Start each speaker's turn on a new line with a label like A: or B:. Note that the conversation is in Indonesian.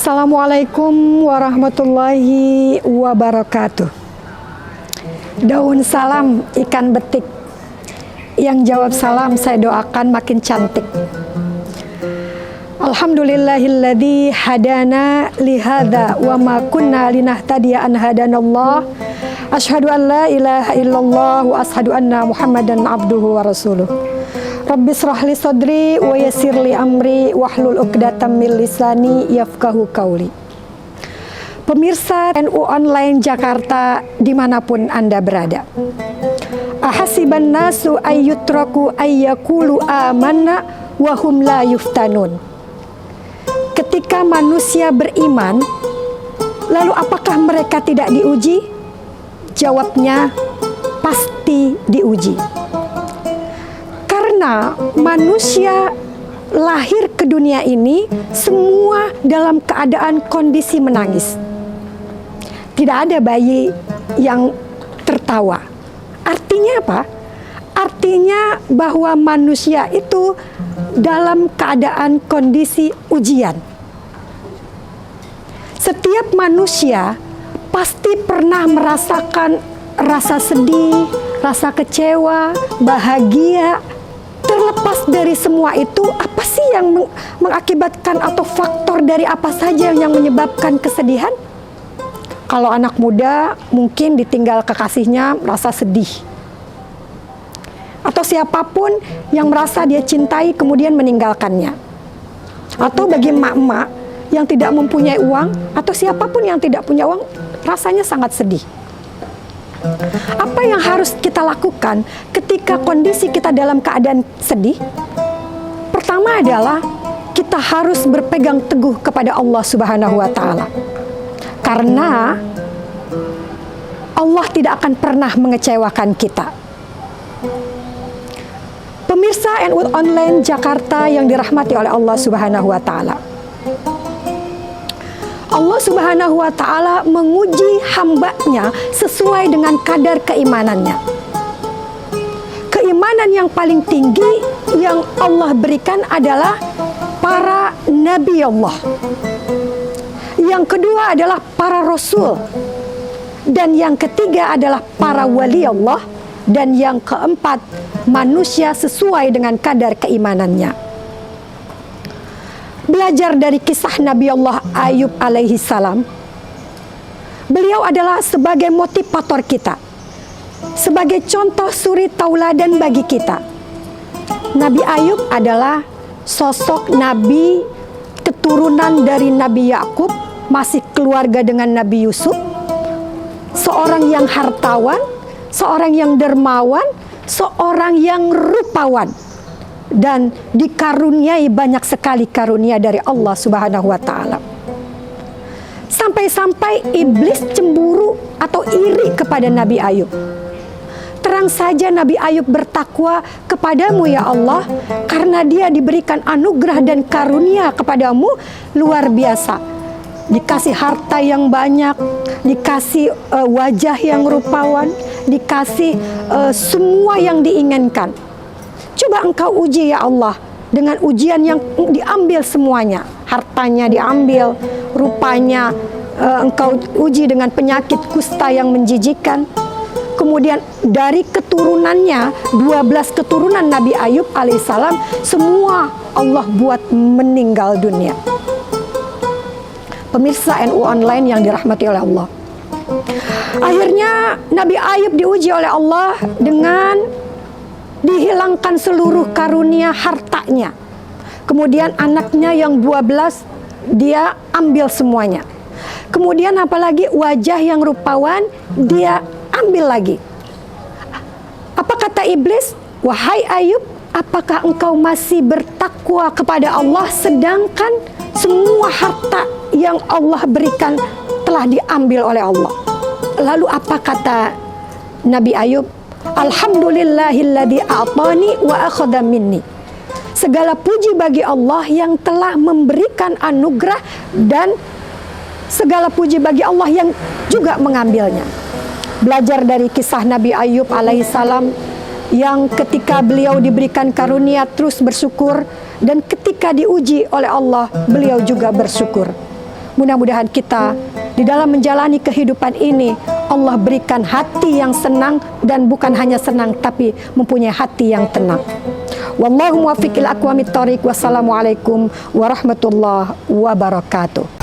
A: Assalamualaikum warahmatullahi wabarakatuh. Daun salam ikan betik, yang jawab salam saya doakan makin cantik. Alhamdulillahilladzi hadana lihada wa ma kunna linahtadiya an hadanallah. Asyhadu an la ilaha illallah wa asyhadu anna Muhammadan abduhu wa rasuluh. Rabbi shrah li sadri wa yassir li amri wahlul 'uqdatam min lisani yafqahu qauli. Pemirsa NU Online Jakarta dimanapun Anda berada, ahasiban nasu ayyutraku ayyakulu amanna wa hum la yuftanun. Ketika manusia beriman, lalu apakah mereka tidak diuji? Jawabnya pasti diuji. Karena manusia lahir ke dunia ini semua dalam keadaan kondisi menangis. Tidak ada bayi yang tertawa. Artinya apa? Artinya bahwa manusia itu dalam keadaan kondisi ujian. Setiap manusia pasti pernah merasakan rasa sedih, rasa kecewa, bahagia. Terlepas dari semua itu, apa sih yang mengakibatkan atau faktor dari apa saja yang menyebabkan kesedihan? Kalau anak muda mungkin ditinggal kekasihnya merasa sedih. Atau siapapun yang merasa dia cintai kemudian meninggalkannya. Atau bagi emak-emak yang tidak mempunyai uang atau siapapun yang tidak punya uang rasanya sangat sedih. Apa yang harus kita lakukan ketika kondisi kita dalam keadaan sedih? Pertama adalah kita harus berpegang teguh kepada Allah Subhanahu wa Ta'ala. Karena Allah tidak akan pernah mengecewakan kita. Pemirsa NU Online Jakarta yang dirahmati oleh Allah Subhanahu wa Ta'ala, Allah Subhanahu wa Ta'ala menguji hambanya sesuai dengan kadar keimanannya. Keimanan yang paling tinggi yang Allah berikan adalah para nabi Allah. Yang kedua adalah para rasul. Dan yang ketiga adalah para wali Allah. Dan yang keempat, manusia sesuai dengan kadar keimanannya. Belajar dari kisah Nabi Allah Ayub alaihi salam. Beliau adalah sebagai motivator kita, sebagai contoh suri tauladan bagi kita. Nabi Ayub adalah sosok Nabi keturunan dari Nabi Yakub, masih keluarga dengan Nabi Yusuf. Seorang yang hartawan, seorang yang dermawan, seorang yang rupawan. Dan dikaruniai banyak sekali karunia dari Allah Subhanahu wa Ta'ala. Sampai-sampai iblis cemburu atau iri kepada Nabi Ayub. Terang saja Nabi Ayub bertakwa kepadamu ya Allah, karena dia diberikan anugerah dan karunia kepadamu luar biasa. Dikasih harta yang banyak, dikasih wajah yang rupawan, dikasih semua yang diinginkan. Coba engkau uji ya Allah dengan ujian yang diambil semuanya. Hartanya diambil, rupanya engkau uji dengan penyakit kusta yang menjijikan. Kemudian dari keturunannya, 12 keturunan Nabi Ayub alaihissalam, semua Allah buat meninggal dunia. Pemirsa NU Online yang dirahmati oleh Allah. Akhirnya Nabi Ayub diuji oleh Allah dengan dihilangkan seluruh karunia hartanya. Kemudian anaknya yang 12 dia ambil semuanya. Kemudian apalagi wajah yang rupawan dia ambil lagi. Apa kata iblis? Wahai Ayub, apakah engkau masih bertakwa kepada Allah sedangkan semua harta yang Allah berikan telah diambil oleh Allah? Lalu apa kata Nabi Ayub? Alhamdulillahilladzi a'tani wa akhadha minni. Segala puji bagi Allah yang telah memberikan anugerah dan segala puji bagi Allah yang juga mengambilnya. Belajar dari kisah Nabi Ayub alaihissalam yang ketika beliau diberikan karunia terus bersyukur, dan ketika diuji oleh Allah beliau juga bersyukur. Mudah-mudahan kita di dalam menjalani kehidupan ini Allah berikan hati yang senang, dan bukan hanya senang tapi mempunyai hati yang tenang. Wallahu muwaffiq ila aqwamit thoriq. Wassalamualaikum warahmatullahi wabarakatuh.